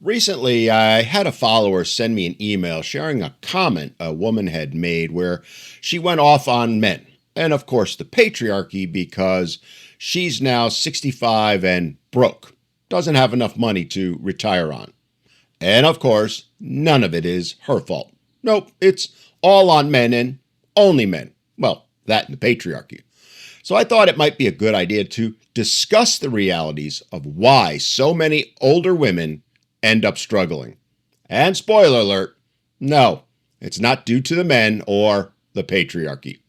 Recently, I had a follower send me an email sharing a comment a woman had made where she went off on men, and of course the patriarchy, because she's now 65 and broke, doesn't have enough money to retire on. And of course, none of it is her fault. Nope, it's all on men and only men. Well, that and the patriarchy. So I thought it might be a good idea to discuss the realities of why so many older women end up struggling. And spoiler alert, no, it's not due to the men or the patriarchy.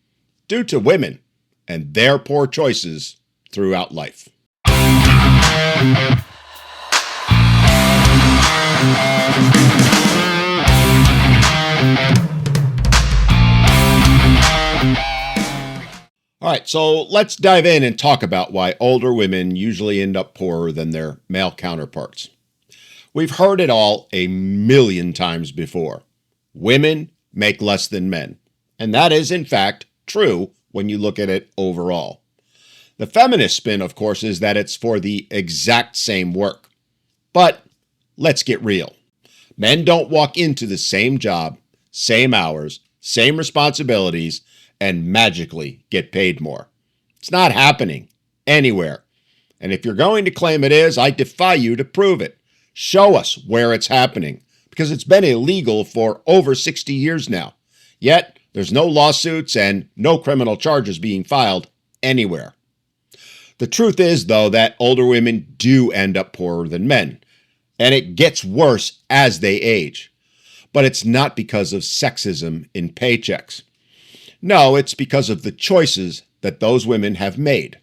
Due to women and their poor choices throughout life. All right, so let's dive in and talk about why older women usually end up poorer than their male counterparts. We've heard it all a million times before. Women make less than men. And that is, in fact, true when you look at it overall. The feminist spin, of course, is that it's for the exact same work. But let's get real. Men don't walk into the same job, same hours, same responsibilities, and magically get paid more. It's not happening anywhere. And if you're going to claim it is, I defy you to prove it. Show us where it's happening, because it's been illegal for over 60 years now. Yet, there's no lawsuits and no criminal charges being filed anywhere. The truth is, though, that older women do end up poorer than men, and it gets worse as they age. But it's not because of sexism in paychecks. No, it's because of the choices that those women have made,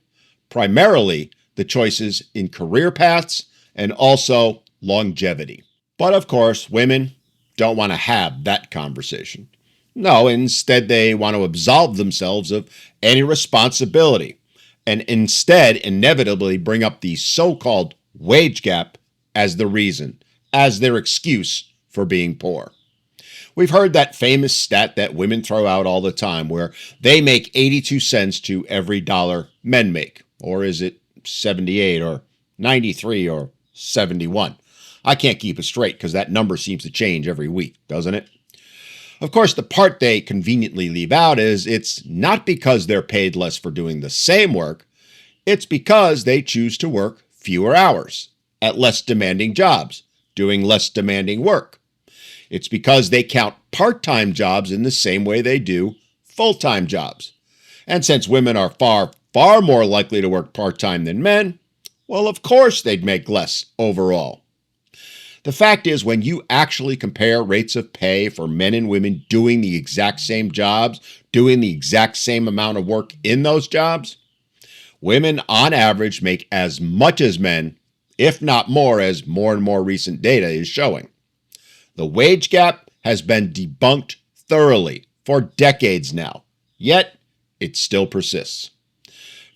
primarily the choices in career paths and also longevity. But of course, women don't want to have that conversation. No, instead they want to absolve themselves of any responsibility and instead inevitably bring up the so-called wage gap as the reason, as their excuse for being poor. We've heard that famous stat that women throw out all the time where they make 82 cents to every dollar men make. Or is it 78 or 93 or 71? I can't keep it straight because that number seems to change every week, doesn't it? Of course, the part they conveniently leave out is it's not because they're paid less for doing the same work. It's because they choose to work fewer hours at less demanding jobs, doing less demanding work. It's because they count part-time jobs in the same way they do full-time jobs. And since women are far, far more likely to work part-time than men, well, of course they'd make less overall. The fact is, when you actually compare rates of pay for men and women doing the exact same jobs, doing the exact same amount of work in those jobs, women on average make as much as men, if not more, as more and more recent data is showing. The wage gap has been debunked thoroughly for decades now, yet it still persists.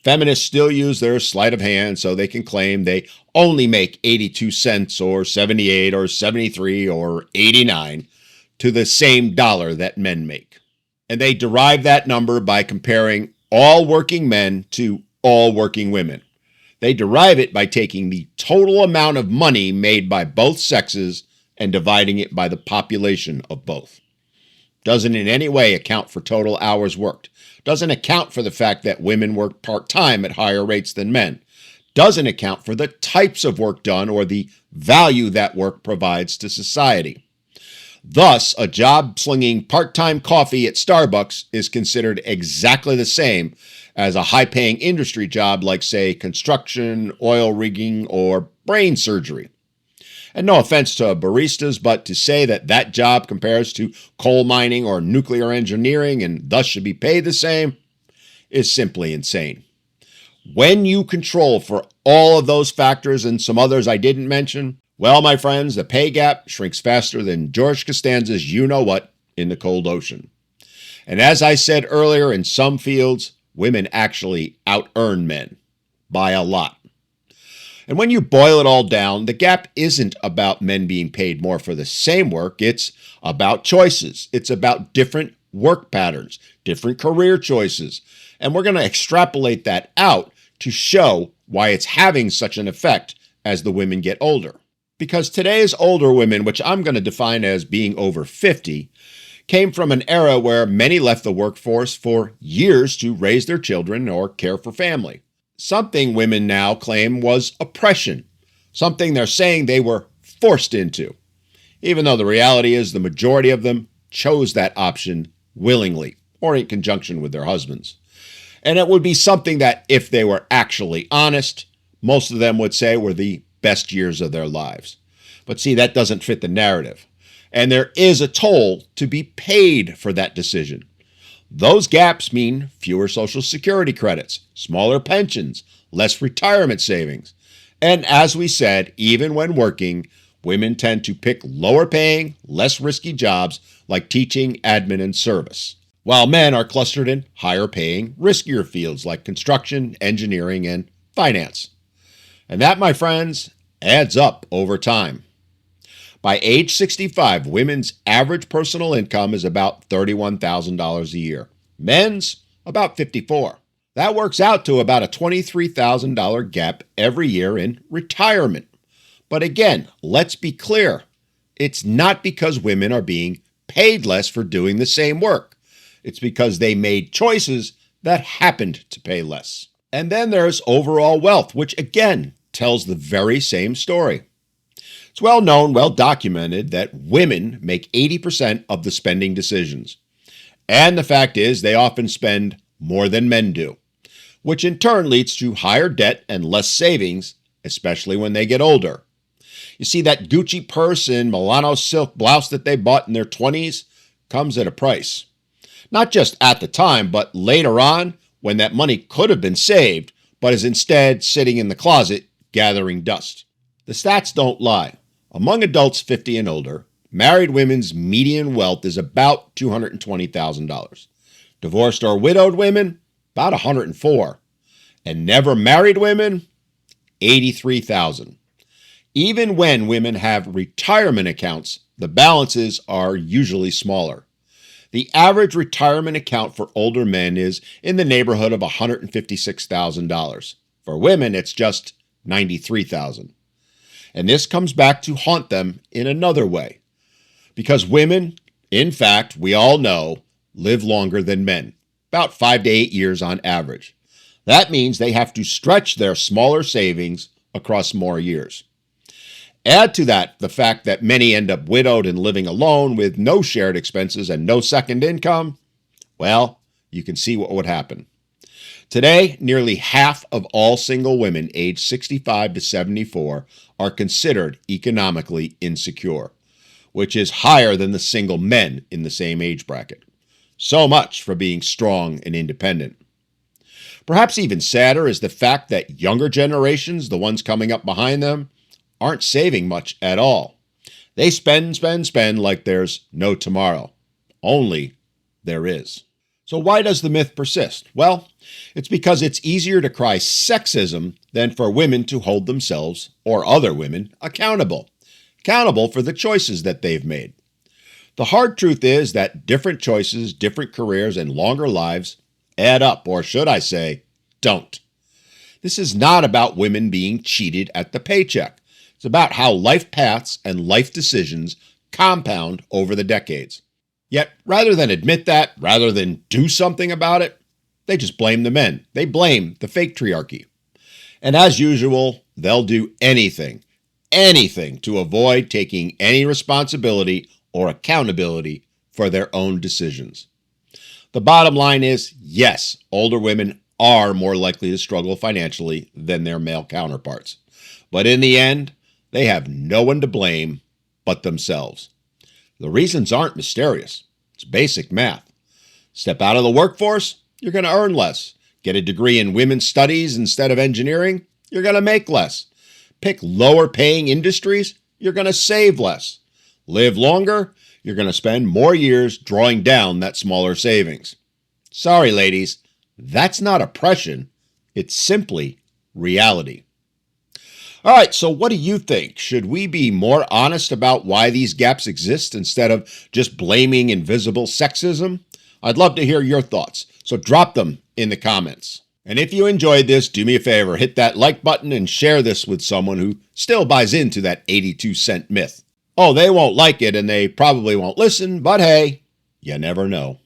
Feminists still use their sleight of hand so they can claim they only make 82 cents or 78 or 73 or 89 to the same dollar that men make. And they derive that number by comparing all working men to all working women. They derive it by taking the total amount of money made by both sexes and dividing it by the population of both. Doesn't in any way account for total hours worked. Doesn't account for the fact that women work part-time at higher rates than men. Doesn't account for the types of work done or the value that work provides to society. Thus, a job slinging part-time coffee at Starbucks is considered exactly the same as a high-paying industry job like, say, construction, oil rigging, or brain surgery. And no offense to baristas, but to say that that job compares to coal mining or nuclear engineering and thus should be paid the same is simply insane. When you control for all of those factors and some others I didn't mention, well, my friends, the pay gap shrinks faster than George Costanza's you-know-what in the cold ocean. And as I said earlier, in some fields, women actually out-earn men by a lot. And when you boil it all down, the gap isn't about men being paid more for the same work. It's about choices. It's about different work patterns, different career choices. And we're going to extrapolate that out to show why it's having such an effect as the women get older. Because today's older women, which I'm going to define as being over 50, came from an era where many left the workforce for years to raise their children or care for family. Something women now claim was oppression, something they're saying they were forced into, even though the reality is the majority of them chose that option willingly or in conjunction with their husbands. And it would be something that, if they were actually honest, most of them would say were the best years of their lives. But see, that doesn't fit the narrative. And there is a toll to be paid for that decision. Those gaps mean fewer Social Security credits, smaller pensions, less retirement savings. And as we said, even when working, women tend to pick lower paying, less risky jobs like teaching, admin, and service, while men are clustered in higher paying, riskier fields like construction, engineering, and finance. And that, my friends, adds up over time. By age 65, women's average personal income is about $31,000 a year. Men's, about $54,000. That works out to about a $23,000 gap every year in retirement. But again, let's be clear. It's not because women are being paid less for doing the same work. It's because they made choices that happened to pay less. And then there's overall wealth, which again tells the very same story. It's well known, well documented that women make 80% of the spending decisions. And the fact is they often spend more than men do, which in turn leads to higher debt and less savings, especially when they get older. You see, that Gucci purse and Milano silk blouse that they bought in their 20s comes at a price. Not just at the time, but later on when that money could have been saved, but is instead sitting in the closet gathering dust. The stats don't lie. Among adults 50 and older, married women's median wealth is about $220,000. Divorced or widowed women, about $104,000. And never married women, $83,000. Even when women have retirement accounts, the balances are usually smaller. The average retirement account for older men is in the neighborhood of $156,000. For women, it's just $93,000. And this comes back to haunt them in another way. Because women, in fact, we all know, live longer than men, about 5 to 8 years on average. That means they have to stretch their smaller savings across more years. Add to that the fact that many end up widowed and living alone with no shared expenses and no second income. Well, you can see what would happen. Today, nearly half of all single women aged 65 to 74 are considered economically insecure, which is higher than the single men in the same age bracket. So much for being strong and independent. Perhaps even sadder is the fact that younger generations, the ones coming up behind them, aren't saving much at all. They spend like there's no tomorrow. Only there is. So why does the myth persist? Well, it's because it's easier to cry sexism than for women to hold themselves, or other women, accountable for the choices that they've made. The hard truth is that different choices, different careers, and longer lives add up, or should I say, don't. This is not about women being cheated at the paycheck. It's about how life paths and life decisions compound over the decades. Yet, rather than admit that, rather than do something about it, they just blame the men. They blame the fake triarchy. And as usual, they'll do anything to avoid taking any responsibility or accountability for their own decisions. The bottom line is, yes, older women are more likely to struggle financially than their male counterparts. But in the end, they have no one to blame but themselves. The reasons aren't mysterious. It's basic math. Step out of the workforce, you're going to earn less. Get a degree in women's studies instead of engineering, you're going to make less. Pick lower paying industries, you're going to save less. Live longer, you're going to spend more years drawing down that smaller savings. Sorry, ladies, that's not oppression. It's simply reality. All right, so what do you think? Should we be more honest about why these gaps exist instead of just blaming invisible sexism? I'd love to hear your thoughts, so drop them in the comments. And if you enjoyed this, do me a favor, hit that like button and share this with someone who still buys into that 82-cent myth. Oh, they won't like it and they probably won't listen, but hey, you never know.